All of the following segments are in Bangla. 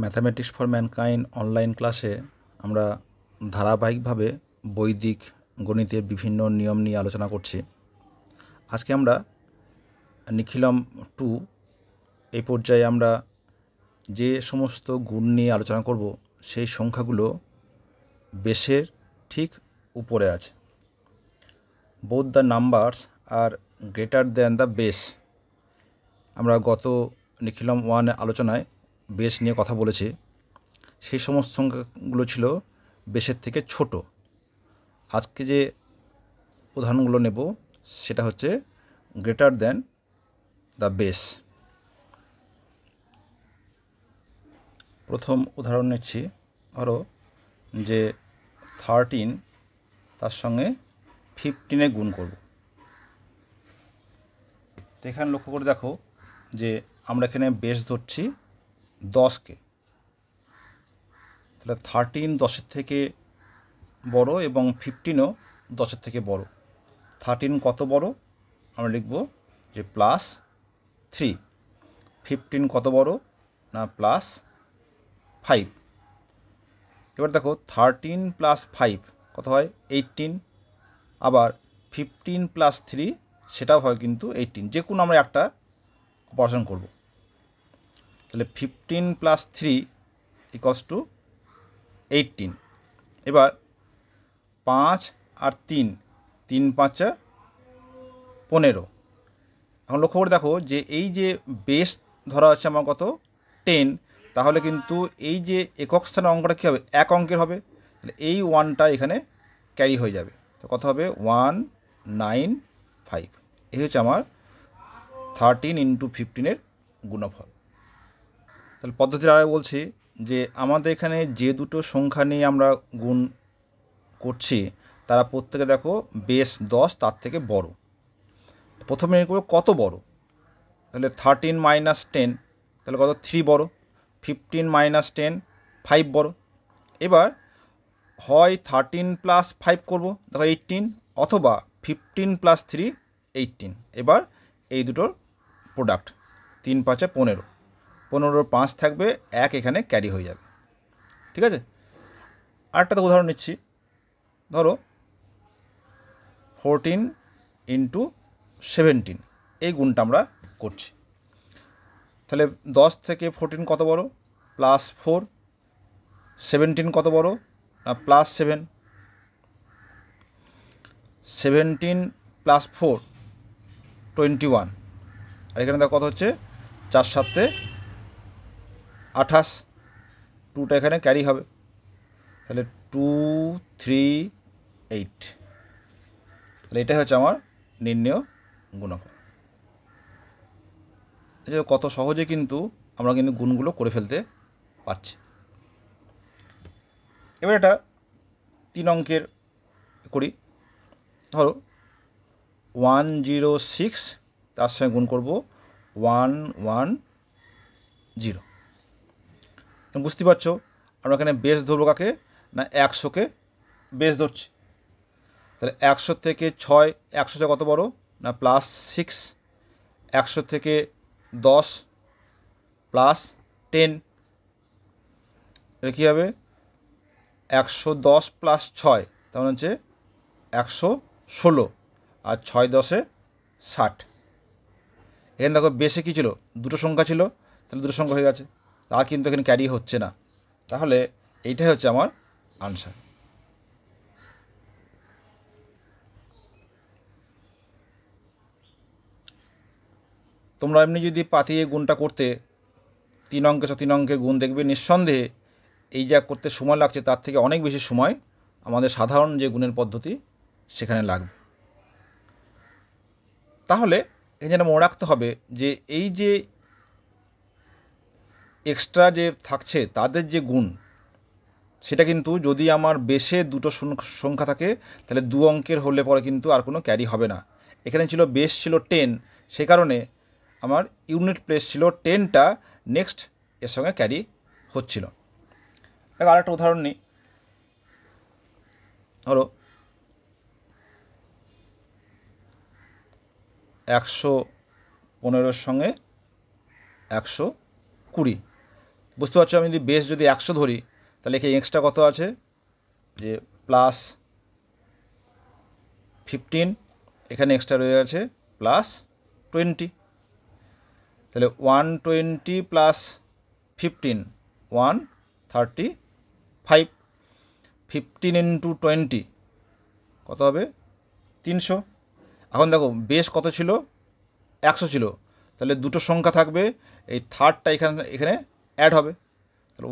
ম্যাথামেটিক্স ফর ম্যানকাইন্ড অনলাইন ক্লাসে আমরা ধারাবাহিকভাবে বৈদিক গণিতের বিভিন্ন নিয়ম নিয়ে আলোচনা করছি। আজকে আমরা নিখিলম 2 এই পর্যায়ে আমরা যে সমস্ত গুণ নিয়ে আলোচনা করব সেই সংখ্যাগুলো বেসের ঠিক উপরে আছে। Both the numbers are greater than the base. আমরা গত নিখিলম 1 আলোচনায় বেস নিয়ে কথা বলেছি। সেই সমস্ত সংখ্যাগুলো ছিল বেসের থেকে ছোট। আজকে যে উদাহরণগুলো নেব সেটা হচ্ছে গ্রেটার দ্যান দ্য বেস। প্রথম উদাহরণ নিচ্ছি, ধরো যে 13 তার সঙ্গে 15 গুণ করব। তো এখানে লক্ষ্য করে দেখো যে আমরা এখানে বেস ধরছি 10কে, তাহলে 13 10-এর থেকে বড় এবং 15ও 10-এর থেকে বড়। 13 কত বড়? আমরা লিখব যে +3। 15 কত বড়? না +5। এবার দেখো 13 + 5 কত হয়? 18। আবার 15 + 3 সেটাও হয় কিন্তু 18। যে কোনো আমরা একটা অপারেশন করব। তাহলে 15 + 3 = 18। এবার 5 আর 3, 3 5 15। এখন লক্ষ্য করে দেখো যে এই যে বেস ধরা হচ্ছে আমার কত? 10। তাহলে কিন্তু এই যে একক স্থানের অঙ্কটা কী হবে? এক অঙ্কের হবে। তাহলে এই 1টা এখানে ক্যারি হয়ে যাবে। তো কত হবে? 195। এই হচ্ছে আমার 13 × 15-এর গুণফল। তাহলে পদ্ধতির আগে বলছি যে আমাদের এখানে যে দুটো সংখ্যা নিয়ে আমরা গুণ করছি তারা প্রত্যেকে দেখো বেস 10 তার থেকে বড়। প্রথমে নিয়ে করবো কত বড়। তাহলে 13 - 10 তাহলে কত? 3 বড়। 15 - 10 5 বড়। এবার হয় 13 + 5 করব, দেখো 18, অথবা 15 + 3 18। এবার এই দুটোর প্রোডাক্ট 3 5 15। 15-র 5 থাকবে, 1 এখানে ক্যারি হয়ে যাবে। ঠিক আছে, আরেকটা তো উদাহরণ নিচ্ছি। ধরো 14 × 17 এই গুণটা আমরা করছি। তাহলে 10 থেকে 14 কত বড়? +4। 17 কত বড়? না +7। 17 + 4 21। আর এখানে দেখো কত হচ্ছে? 4 7 28। 2টা এখানে ক্যারি হবে। তাহলে 2 3 8। তাহলে এটাই হচ্ছে আমার নির্ণেয় গুণফল। যে কত সহজে কিন্তু আমরা কিন্তু গুণগুলো করে ফেলতে পারছি। এবার এটা 3 অঙ্কের করি। ধরো 106 তার সঙ্গে গুণ করব 110। বুঝতে পারছো আমরা এখানে বেস ধরবো কাকে? না 100-কে বেস ধরছি। তাহলে 100 থেকে 6, 100 কত বড়? না +6। 100 থেকে 10 +10। এটা কী হবে? 110 + 6 তার মানে হচ্ছে 116। আর 6 10 60। এখানে দেখো বেসে কী ছিল? দুটো সংখ্যা ছিল, তাহলে দুটো সংখ্যা হয়ে গেছে। আর কিন্তু এখানে ক্যারি হচ্ছে না। তাহলে এইটাই হচ্ছে আমার আনসার। তোমরা এমনি যদি পাতিয়ে গুণটা করতে 3 অঙ্কের গুণ দেখবে নিঃসন্দেহে এই যা করতে সময় লাগছে তার থেকে অনেক বেশি সময় আমাদের সাধারণ যে গুণের পদ্ধতি সেখানে লাগবে। তাহলে এখানে মনে রাখতে হবে যে এই যে এক্সট্রা যে থাকছে তাদের যে গুণ সেটা কিন্তু যদি আমার বেসে দুটো সংখ্যা থাকে তাহলে 2 অঙ্কের হলে পরে কিন্তু আর কোনো ক্যারি হবে না। এখানে ছিল বেস ছিল 10, সে কারণে আমার ইউনিট প্লেস ছিল 10টা নেক্সট এর সঙ্গে ক্যারি হচ্ছিল। আরেকটা উদাহরণ নিই। ধরো 115-এর সঙ্গে 120। বুঝতে পারছো, আমি যদি বেস যদি 100 ধরি তাহলে এখানে এক্সট্রা কত আছে, যে প্লাস 15, এখানে এক্সট্রা রয়ে আছে প্লাস 20, তাহলে 120 প্লাস 15 135, 15 ইন্টু 20 কত হবে 300। এখন দেখো বেস কত ছিল, 100 ছিল, তাহলে দুটো সংখ্যা থাকবে, এই থার্ডটা এখানে অ্যাড হবে, তাহলে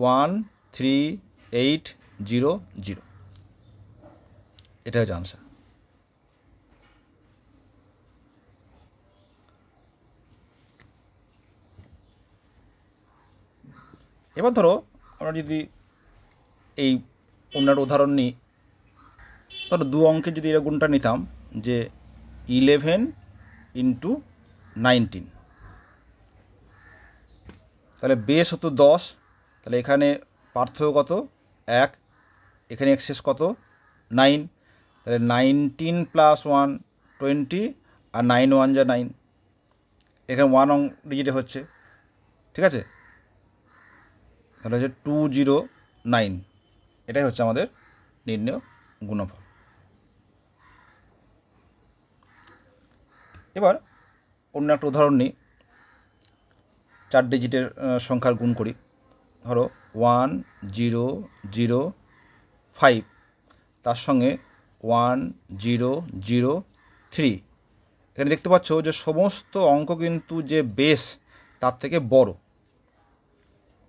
13800, এটা হচ্ছে আনসার। এবার ধরো আমরা যদি এই অন্য উদাহরণ নিই, ধরো 2 অঙ্কের যদি এর গুণটা নিতাম, যে 11 ইন্টু 19, তাহলে বেস হতো 10, তাহলে এখানে পার্থক্য কত 1, এখানে এক্সেস কত 9, তাহলে 19 প্লাস 1 20, আর 9 1 যা 9, এখানে 1 ডিজিটে হচ্ছে, ঠিক আছে, তাহলে হচ্ছে 209, এটাই হচ্ছে আমাদের নির্ণয় গুণফল। এবার অন্য একটা উদাহরণ নিই, 4 ডিজিটের সংখ্যার গুণ করি। ধরো 1005, তার সঙ্গে 1003, এখানে দেখতে পাচ্ছ যে সমস্ত অঙ্ক কিন্তু যে বেস তার থেকে বড়,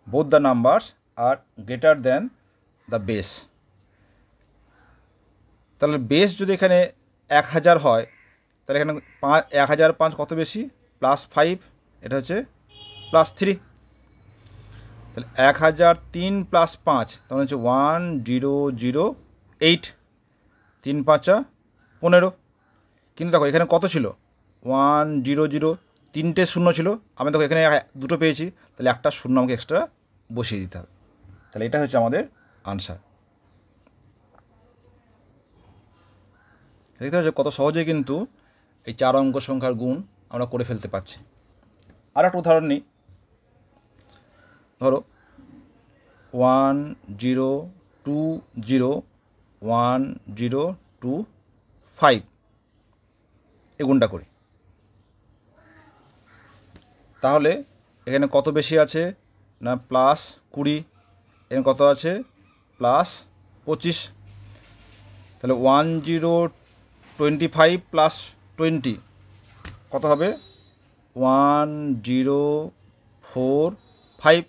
both the numbers are greater than the base. তাহলে বেস যদি এখানে 1000 হয়, তাহলে এখানে 1005 কত বেশি, +5, এটা হচ্ছে +3, তাহলে 1003 + 5, তাহলে হচ্ছে 1008, 3 5 15। কিন্তু দেখো এখানে কত ছিল 100, 3টে শূন্য ছিল, আমি দেখো এখানে দুটো পেয়েছি, তাহলে একটা শূন্য আমাকে এক্সট্রা বসিয়ে দিতে হবে, তাহলে এটা হচ্ছে আমাদের আনসার। দেখতে পাচ্ছ কত সহজে কিন্তু এই 4 অঙ্ক সংখ্যার গুণ আমরা করে ফেলতে পারছি। আর একটা উদাহরণ নিই, ধরো 1025, এই গুণটা করি, তাহলে এখানে কত বেশি আছে না +20, এখানে কত আছে +25, তাহলে 1025 + 20 কত হবে 1045,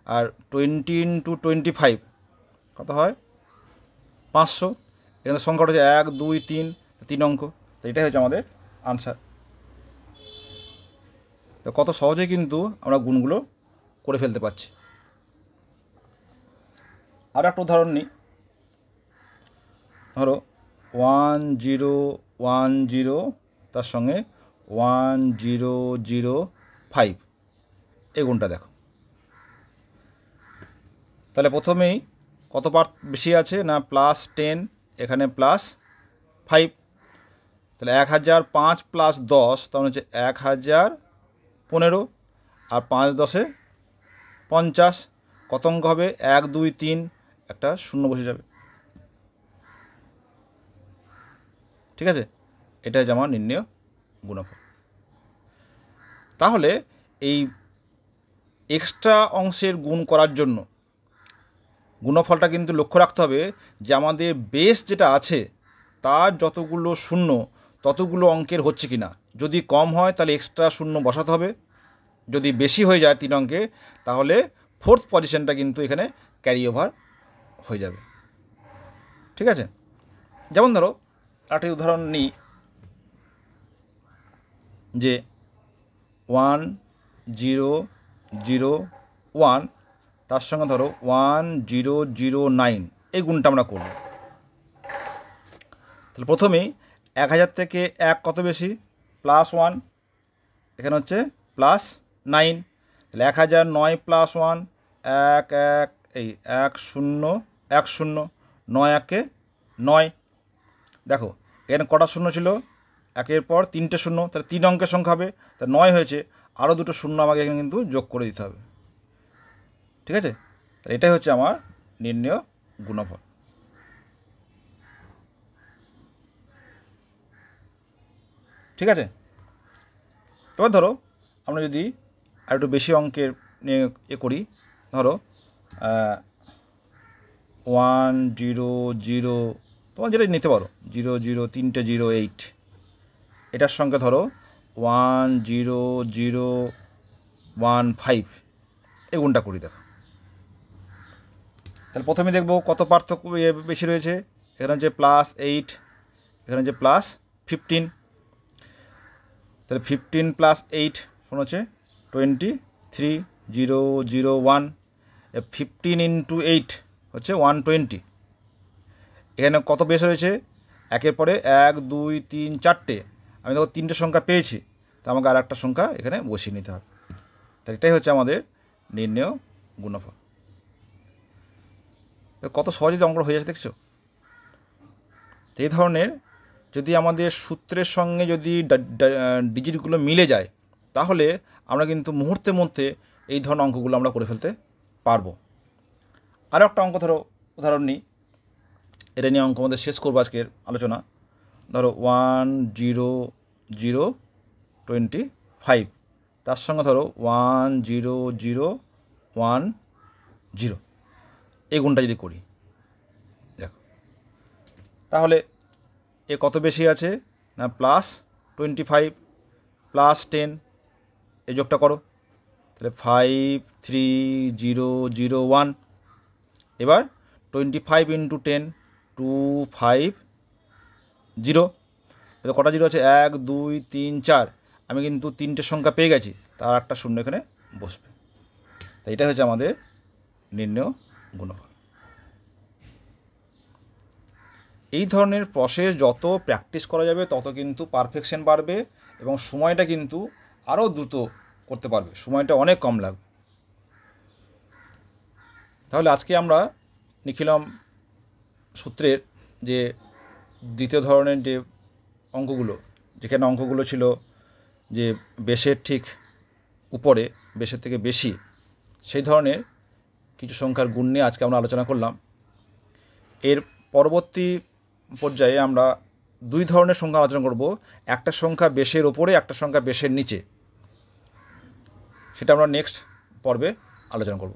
আর 20 ইন্টু 25 কত হয় 500, এখানে সংখ্যাটা হচ্ছে 1 2 3, 3 অঙ্ক, তো এটাই হচ্ছে আমাদের আনসার। তো কত সহজে কিন্তু আমরা গুণগুলো করে ফেলতে পারছি। আর একটা উদাহরণ নিই, ধরো 1010, তার সঙ্গে 1005, এই গুণটা দেখো, তাহলে প্রথমেই কত পার বেশি আছে না +10, এখানে +5, তাহলে 1005 + 10, তাহলে হচ্ছে 1015, আর 5 10 50, কত অঙ্ক হবে 1 2 3, একটা শূন্য বসে যাবে, ঠিক আছে, এটা হচ্ছে আমার নির্ণয় গুণফল। তাহলে এই এক্সট্রা অংশের গুণ করার জন্য গুণফলটা কিন্তু লক্ষ্য রাখতে হবে যে আমাদের বেস যেটা আছে তার যতগুলো শূন্য ততগুলো অঙ্কের হচ্ছে কি না, যদি কম হয় তাহলে এক্সট্রা শূন্য বসাতে হবে, যদি বেশি হয়ে যায় 3 অঙ্কে তাহলে 4th পজিশনটা কিন্তু এখানে ক্যারি ওভার হয়ে যাবে, ঠিক আছে। যেমন ধরো একটা উদাহরণ নিই, যে 1001, তার সঙ্গে ধরো 1009, এই গুণটা আমরা করব। তাহলে প্রথমেই 1000 থেকে 1 কত বেশি +1, এখানে হচ্ছে +9, তাহলে 1009 + 1 1 1, এই 1 0 1 0, 9 1 9, দেখো এখানে কটা শূন্য ছিল, একের পর 3টে শূন্য, তাহলে 3 অঙ্কের সংখ্যা হবে, তা 9 হয়েছে, আরও দুটো শূন্য আমাকে এখানে কিন্তু যোগ করে দিতে হবে, ঠিক ঠিক আছে, এটাই হচ্ছে আমার নির্ণেয় গুণফল। ঠিক আছে, এবার ধরো আমরা যদি আর একটু বেশি অঙ্কের নিয়ে করি, ধরো 1 0 0, তোমার যেটা নিতে পারো 0 0 3টে 0 8, এটার সঙ্গে ধরো 1 0 0 1 5, এই গুণটা করি। দেখো তাহলে প্রথমে দেখবো কত পার্থক্য বেশি রয়েছে। এখানে হচ্ছে +8, এখানে হচ্ছে +15, তাহলে 15 + 8 সমান হচ্ছে 23 0 0 1, 15 × 8 হচ্ছে 120। এখানে কত বেশ রয়েছে, একের পরে 1 2 3 4টে, আমি দেখো 3টে সংখ্যা পেয়েছি, তো আমাকে আর একটা সংখ্যা এখানে বসিয়ে নিতে হবে। তাহলে এটাই হচ্ছে আমাদের নির্ণেয় গুণফল। কত সহজে অঙ্ক হয়ে যাচ্ছে দেখছো। এই ধরনের যদি আমাদের সূত্রের সঙ্গে যদি ডিজিটগুলো মিলে যায়, তাহলে আমরা কিন্তু মুহূর্তের মধ্যে এই ধরনের অঙ্কগুলো আমরা করে ফেলতে পারবো। আরও একটা অঙ্ক ধরো উদাহরণ নিই, এটা নিয়ে অঙ্ক আমাদের শেষ করবো আজকের আলোচনা। ধরো 1 0 0 25, তার সঙ্গে ধরো 1 0 0 1 0, এই গুণটা যদি করি, দেখো তাহলে এ কত বেশি আছে না +25 +10, এই যোগটা করো, তাহলে 5 3 0 0 1। এবার 25 × 10 2 5 0, এবার কটা জিরো আছে 1 2 3 4, আমি কিন্তু 3টে সংখ্যা পেয়ে গেছি, তার একটা শূন্য এখানে বসবে। তাই এটা হচ্ছে আমাদের নির্ণেয় গুণফল। এই ধরনের প্রসেস যত প্র্যাকটিস করা যাবে তত কিন্তু পারফেকশন বাড়বে এবং সময়টা কিন্তু আরও দ্রুত করতে পারবে, সময়টা অনেক কম লাগবে। তাহলে আজকে আমরা নিখিলাম সূত্রের যে দ্বিতীয় ধরনের যে অঙ্কগুলো, যেখানে অঙ্কগুলো ছিল যে বেশের ঠিক উপরে, বেশের থেকে বেশি, সেই ধরনের কিছু সংখ্যার গুণ নিয়ে আজকে আমরা আলোচনা করলাম। এর পরবর্তী পর্যায়ে আমরা দুই ধরনের সংখ্যা আলোচনা করব, একটা সংখ্যা বেশের ওপরে, একটা সংখ্যা বেশের নিচে, সেটা আমরা নেক্সট পর্বে আলোচনা করব।